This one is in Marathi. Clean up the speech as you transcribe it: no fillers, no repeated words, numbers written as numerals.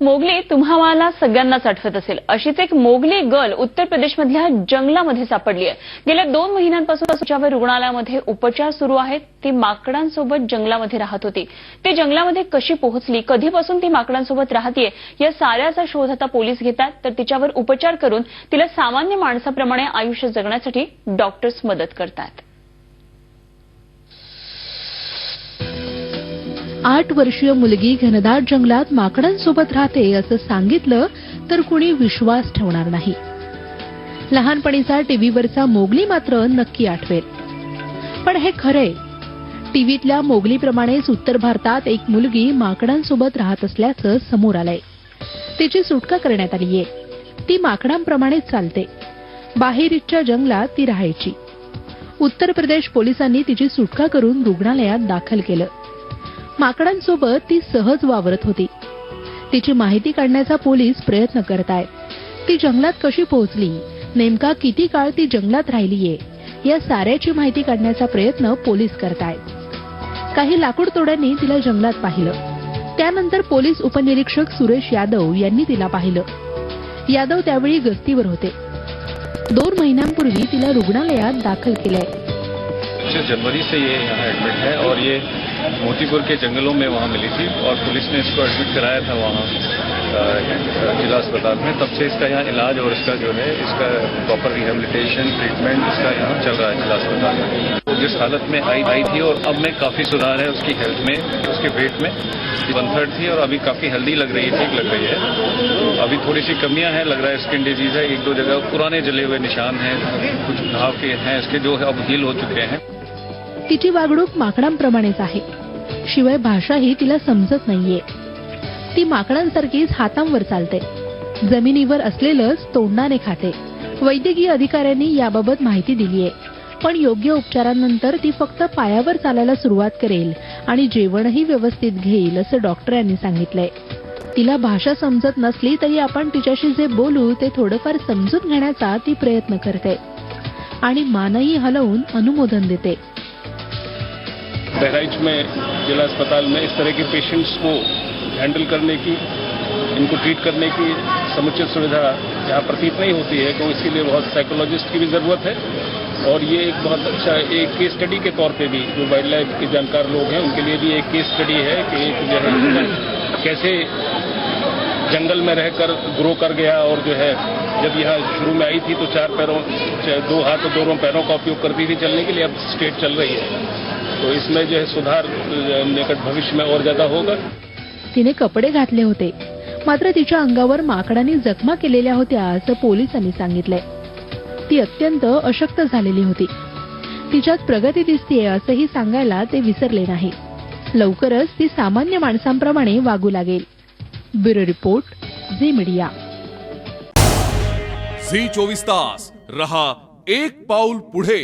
मोगली तुम्हाला सगळ्यांनाच आठवत असेल. अशीच एक मोगली गर्ल उत्तर प्रदेशमधल्या जंगलामध्ये सापडली आहे. गेल्या 2 महिन्यांपासून तिच्यावर रुग्णालयामध्ये उपचार सुरू आहेत. ती माकडांसोबत जंगलामध्ये राहत होती. ती जंगलामध्ये कशी पोहोचली, कधीपासून ती माकडांसोबत राहतीये, या साऱ्याचा शोध आता पोलीस घेतात. तर तिच्यावर उपचार करून तिला सामान्य माणसाप्रमाणे आयुष्य जगण्यासाठी डॉक्टर्स मदत करतात. 8 वर्षीय मुलगी घनदाट जंगलात माकडांसोबत राहते असं सांगितलं तर कुणी विश्वास ठेवणार नाही. लहानपणीचा टीव्हीवरचा मोगली मात्र नक्की आठवेल. पण हे खरंय. टीव्हीतल्या मोगलीप्रमाणेच उत्तर भारतात एक मुलगी माकडांसोबत राहत असल्याचं समोर आलंय. तिची सुटका करण्यात आलीये. ती माकडांप्रमाणेच चालते. बाहेरीच्या जंगलात ती राहायची. उत्तर प्रदेश पोलिसांनी तिची सुटका करून रुग्णालयात दाखल केलं. माकडांसोबत ती सहज वावरत होती. तिची माहिती काढण्याचा पोलीस प्रयत्न करतायत. ती जंगलात कशी पोहोचली, नेमका किती काळ ती जंगलात राहिलीये, या साऱ्याची माहिती काढण्याचा प्रयत्न पोलीस करतायत. काही लाकूडतोड्यांनी तिला जंगलात पाहिलं. त्यानंतर पोलीस उपनिरीक्षक सुरेश यादव यांनी तिला पाहिलं. यादव त्यावेळी गस्तीवर होते. 2 महिन्यांपूर्वी तिला रुग्णालयात दाखल केलंय. 25 जनवरी से ये यहाँ एडमिट है और ये मोतीपुर के जंगलों में वहाँ मिली थी और पुलिस ने इसको एडमिट कराया था वहाँ जिला अस्पताल में. तब से इसका यहाँ इलाज और इसका जो है इसका प्रॉपर रिहेबिलिटेशन ट्रीटमेंट इसका यहाँ चल रहा है जिला अस्पताल में. वो जिस हालत में आई थी और अब में काफ़ी सुधार है उसकी हेल्थ में, उसके वेट में 1/3 थी और अभी काफ़ी हेल्दी लग रही है, ठीक लग रही है. अभी थोड़ी सी कमियां हैं, लग रहा है स्किन डिजीज है, 1-2 जगह पुराने जले हुए निशान हैं, कुछ घाव के हैं इसके जो अब हील हो चुके हैं. तिची वागणूक माकडांप्रमाणेच आहे. शिवाय भाषाही तिला समजत नाहीये. ती माकडांसारखीच हातांवर चालते. जमिनीवर असलेलंच तोंडाने खाते. वैद्यकीय अधिकाऱ्यांनी याबाबत माहिती दिलीये. पण योग्य उपचारांनंतर ती फक्त पायावर चालायला सुरुवात करेल आणि जेवणही व्यवस्थित घेईल असं डॉक्टरांनी सांगितलंय. तिला भाषा समजत नसली तरी आपण तिच्याशी जे बोलू ते थोडंफार समजून घेण्याचा ती प्रयत्न करते आणि मानही हलवून अनुमोदन देते. बहराइच में जिला अस्पताल में इस तरह के पेशेंट्स को हैंडल करने की, इनको ट्रीट करने की समुचित सुविधा यहाँ प्रतीत नहीं होती है, तो इसके लिए बहुत साइकोलॉजिस्ट की भी ज़रूरत है. और ये एक बहुत अच्छा एक केस स्टडी के तौर पे भी जो वाइल्ड लाइफ के जानकार लोग हैं उनके लिए भी एक केस स्टडी है कि एक जो है कैसे जंगल में रहकर ग्रो कर गया और जो है जब यहाँ शुरू में आई थी तो 4 पैरों 2 हाथ और 2 पैरों का उपयोग करती थी चलने के लिए, अब स्टेट चल रही है. तो इसमें जो है सुधार निकट भविष्य में और ज्यादा होगा. तिने कपडे घातले होते, मात्र तिच्या अंगावर माकडांनी जखमा केलेल्या होत्या असं पोलिसांनी सांगितलंय. ती अत्यंत अशक्त झालेली होती. तिच्यात प्रगती दिसतेय असंही सांगायला ते विसरले नाही. लवकरच ती सामान्य माणसांप्रमाणे वागू लागेल. Bureau report, Zee media. Zee 24 तास रहा एक पाऊल पुढे.